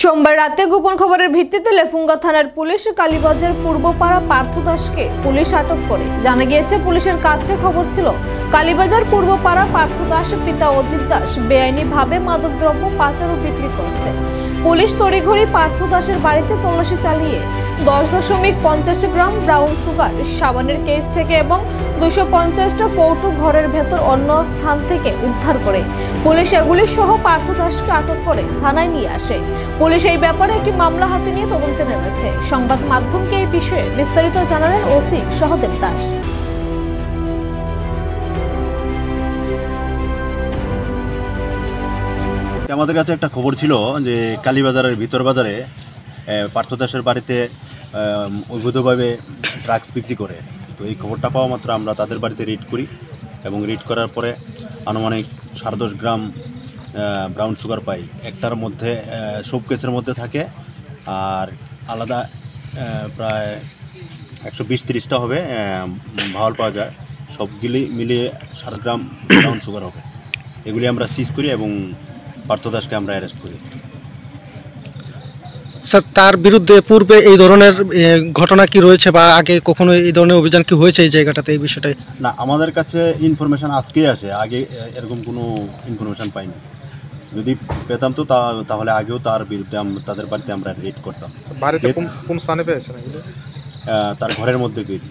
সোমবার রাতে গোপন খবরের ভিত্তিতে লেফুঙ্গা থানার পুলিশ কালীবাজার পূর্বপাড়া পার্থ দাসকে পুলিশ আটক করে। জানা গিয়েছে, পুলিশের কাছে খবর ছিল কালীবাজার পূর্বপাড়া পার্থ দাস পিতা অজিত দাস বেআইনিভাবে মাদকদ্রব্য পাচার ও বিক্রি করছে। পুলিশ তড়িঘড়ি পার্থ দাসের বাড়িতে তল্লাশি চালিয়ে 10.50 গ্রাম ব্রাউন সুগার, সাবানের কেস থেকে এবং 250টা কৌটো ঘরের ভেতর অন্য স্থান থেকে উদ্ধার করে পুলিশ এগুলি সহ পার্থ দাসকে আটক করে থানায় নিয়ে আসে। পুলিশ এই ব্যাপারে একটি মামলা হাতে নিয়ে তদন্তে নেমেছে। সংবাদ মাধ্যমকে এই বিষয়ে বিস্তারিত জানালেন ওসি সহদেব দাস। আমাদের কাছে একটা খবর ছিল যে কালীবাজারের ভিতর বাজারে পার্থ দাসের বাড়িতে অবৈধভাবে ড্রাগস বিক্রি করে। তো এই খবরটা পাওয়া মাত্র আমরা তাদের বাড়িতে রিড করি এবং রিড করার পরে আনুমানিক 10.5 গ্রাম ব্রাউন সুগার পাই। একটার মধ্যে সব কেসের মধ্যে থাকে, আর আলাদা প্রায় 120-30টা হবে ভাওয়াল পাওয়া যায়। সবগুলি মিলিয়ে 7 গ্রাম ব্রাউন সুগার হবে। এগুলি আমরা সিজ করি এবং পার্থ দাসকে আমরা অ্যারেস্ট করি। স্যার, তার বিরুদ্ধে পূর্বে এই ধরনের ঘটনা কি রয়েছে বা আগে কখনো এই ধরনের অভিযান কি হয়েছে এই জায়গাটাতে? এই বিষয়টাই না, আমাদের কাছে ইনফরমেশান আজকেই আসে, আগে এরকম কোনো ইনফরমেশান পাইনি। যদি পেতাম তো তাহলে আগেও তার বিরুদ্ধে তাদের বাড়িতে আমরা রেড করতাম। বাড়িতে কোন স্থানে পেয়েছেন? তার ঘরের মধ্যে পেয়েছি।